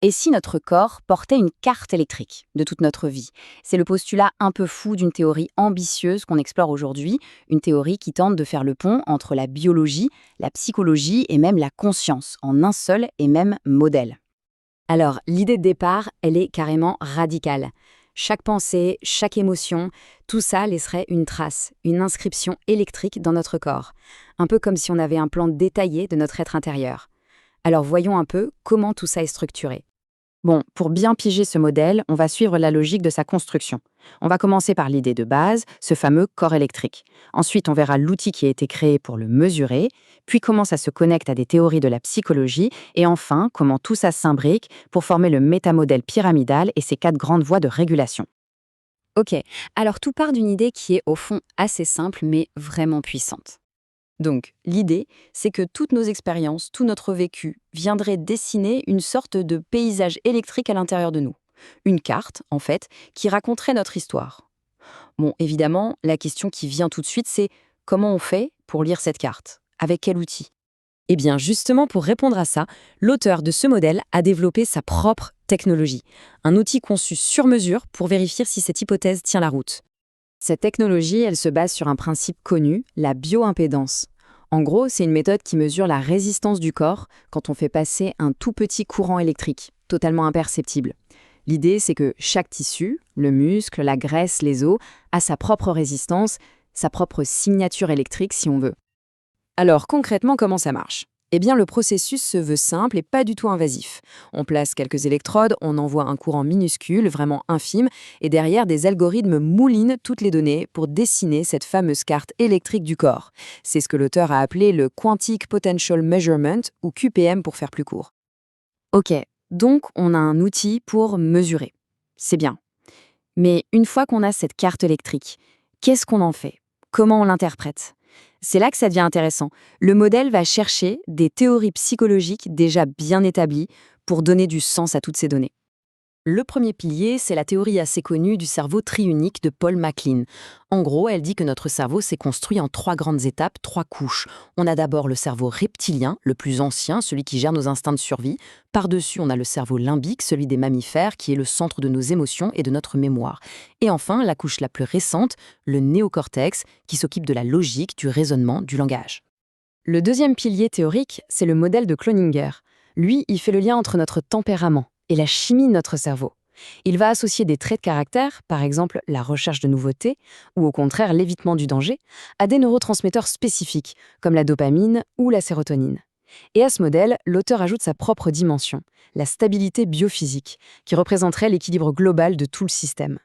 Et si notre corps portait une carte électrique de toute notre vie? C'est le postulat un peu fou d'une théorie ambitieuse qu'on explore aujourd'hui, une théorie qui tente de faire le pont entre la biologie, la psychologie et même la conscience en un seul et même modèle. Alors, l'idée de départ, elle est carrément radicale. Chaque pensée, chaque émotion, tout ça laisserait une trace, une inscription électrique dans notre corps. Un peu comme si on avait un plan détaillé de notre être intérieur. Alors voyons un peu comment tout ça est structuré. Bon, pour bien piger ce modèle, on va suivre la logique de sa construction. On va commencer par l'idée de base, ce fameux corps électrique. Ensuite, on verra l'outil qui a été créé pour le mesurer, puis comment ça se connecte à des théories de la psychologie, et enfin, comment tout ça s'imbrique pour former le métamodèle pyramidal et ses 4 grandes voies de régulation. Ok, alors tout part d'une idée qui est au fond assez simple mais vraiment puissante. Donc, l'idée, c'est que toutes nos expériences, tout notre vécu, viendraient dessiner une sorte de paysage électrique à l'intérieur de nous. Une carte, en fait, qui raconterait notre histoire. Bon, évidemment, la question qui vient tout de suite, c'est comment on fait pour lire cette carte? Avec quel outil? Eh bien, justement, pour répondre à ça, l'auteur de ce modèle a développé sa propre technologie, un outil conçu sur mesure pour vérifier si cette hypothèse tient la route. Cette technologie, elle se base sur un principe connu, la bioimpédance. En gros, c'est une méthode qui mesure la résistance du corps quand on fait passer un tout petit courant électrique, totalement imperceptible. L'idée, c'est que chaque tissu, le muscle, la graisse, les os, a sa propre résistance, sa propre signature électrique si on veut. Alors concrètement, comment ça marche? Eh bien, le processus se veut simple et pas du tout invasif. On place quelques électrodes, on envoie un courant minuscule, vraiment infime, et derrière, des algorithmes moulinent toutes les données pour dessiner cette fameuse carte électrique du corps. C'est ce que l'auteur a appelé le Quantic Potential Measurement, ou QPM pour faire plus court. Ok, donc on a un outil pour mesurer. C'est bien. Mais une fois qu'on a cette carte électrique, qu'est-ce qu'on en fait? Comment on l'interprète? C'est là que ça devient intéressant. Le modèle va chercher des théories psychologiques déjà bien établies pour donner du sens à toutes ces données. Le premier pilier, c'est la théorie assez connue du cerveau triunique de Paul MacLean. En gros, elle dit que notre cerveau s'est construit en 3 grandes étapes, 3 couches. On a d'abord le cerveau reptilien, le plus ancien, celui qui gère nos instincts de survie. Par-dessus, on a le cerveau limbique, celui des mammifères, qui est le centre de nos émotions et de notre mémoire. Et enfin, la couche la plus récente, le néocortex, qui s'occupe de la logique, du raisonnement, du langage. Le deuxième pilier théorique, c'est le modèle de Cloninger. Lui, il fait le lien entre notre tempérament et la chimie de notre cerveau. Il va associer des traits de caractère, par exemple la recherche de nouveautés, ou au contraire l'évitement du danger, à des neurotransmetteurs spécifiques, comme la dopamine ou la sérotonine. Et à ce modèle, l'auteur ajoute sa propre dimension, la stabilité biophysique, qui représenterait l'équilibre global de tout le système.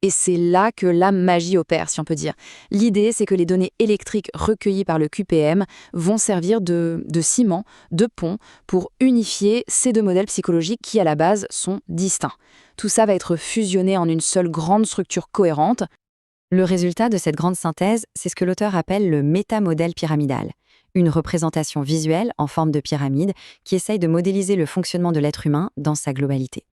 Et c'est là que la magie opère, si on peut dire. L'idée, c'est que les données électriques recueillies par le QPM vont servir de ciment, de pont, pour unifier ces 2 modèles psychologiques qui, à la base, sont distincts. Tout ça va être fusionné en une seule grande structure cohérente. Le résultat de cette grande synthèse, c'est ce que l'auteur appelle le métamodèle pyramidal, une représentation visuelle en forme de pyramide qui essaye de modéliser le fonctionnement de l'être humain dans sa globalité.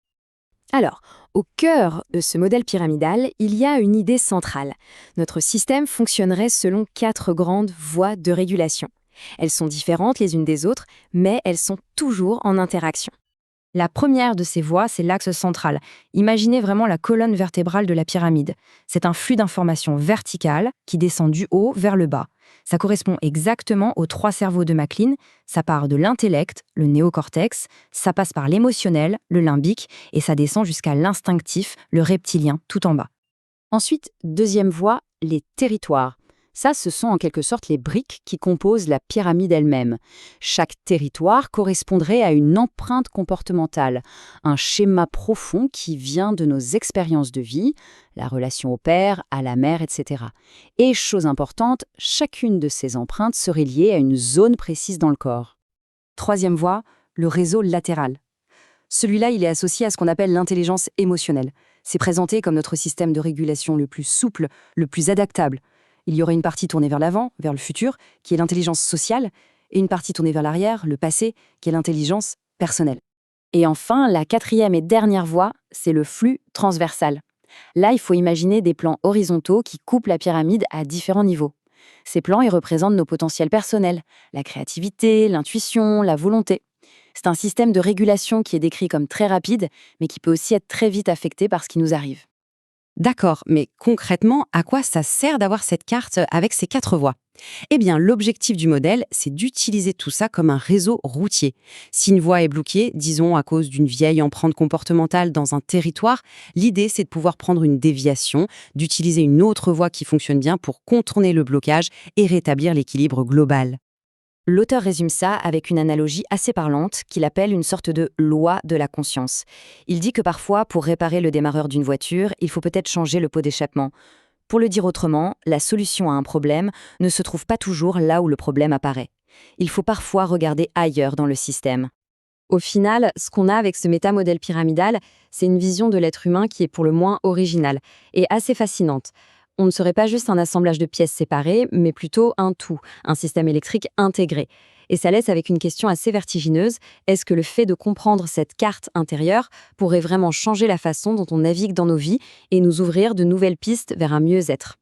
Alors, au cœur de ce modèle pyramidal, il y a une idée centrale. Notre système fonctionnerait selon 4 grandes voies de régulation. Elles sont différentes les unes des autres, mais elles sont toujours en interaction. La première de ces voies, c'est l'axe central. Imaginez vraiment la colonne vertébrale de la pyramide. C'est un flux d'informations vertical qui descend du haut vers le bas. Ça correspond exactement aux 3 cerveaux de MacLean. Ça part de l'intellect, le néocortex, ça passe par l'émotionnel, le limbique, et ça descend jusqu'à l'instinctif, le reptilien, tout en bas. Ensuite, deuxième voie, les territoires. Ça, ce sont en quelque sorte les briques qui composent la pyramide elle-même. Chaque territoire correspondrait à une empreinte comportementale, un schéma profond qui vient de nos expériences de vie, la relation au père, à la mère, etc. Et chose importante, chacune de ces empreintes serait liée à une zone précise dans le corps. Troisième voie, le réseau latéral. Celui-là, il est associé à ce qu'on appelle l'intelligence émotionnelle. C'est présenté comme notre système de régulation le plus souple, le plus adaptable. Il y aurait une partie tournée vers l'avant, vers le futur, qui est l'intelligence sociale, et une partie tournée vers l'arrière, le passé, qui est l'intelligence personnelle. Et enfin, la quatrième et dernière voie, c'est le flux transversal. Là, il faut imaginer des plans horizontaux qui coupent la pyramide à différents niveaux. Ces plans, ils représentent nos potentiels personnels, la créativité, l'intuition, la volonté. C'est un système de régulation qui est décrit comme très rapide, mais qui peut aussi être très vite affecté par ce qui nous arrive. D'accord, mais concrètement, à quoi ça sert d'avoir cette carte avec ces 4 voies? Eh bien, l'objectif du modèle, c'est d'utiliser tout ça comme un réseau routier. Si une voie est bloquée, disons à cause d'une vieille empreinte comportementale dans un territoire, l'idée, c'est de pouvoir prendre une déviation, d'utiliser une autre voie qui fonctionne bien pour contourner le blocage et rétablir l'équilibre global. L'auteur résume ça avec une analogie assez parlante qu'il appelle une sorte de loi de la conscience. Il dit que parfois, pour réparer le démarreur d'une voiture, il faut peut-être changer le pot d'échappement. Pour le dire autrement, la solution à un problème ne se trouve pas toujours là où le problème apparaît. Il faut parfois regarder ailleurs dans le système. Au final, ce qu'on a avec ce métamodèle pyramidal, c'est une vision de l'être humain qui est pour le moins originale et assez fascinante. On ne serait pas juste un assemblage de pièces séparées, mais plutôt un tout, un système électrique intégré. Et ça laisse avec une question assez vertigineuse, est-ce que le fait de comprendre cette carte intérieure pourrait vraiment changer la façon dont on navigue dans nos vies et nous ouvrir de nouvelles pistes vers un mieux-être ?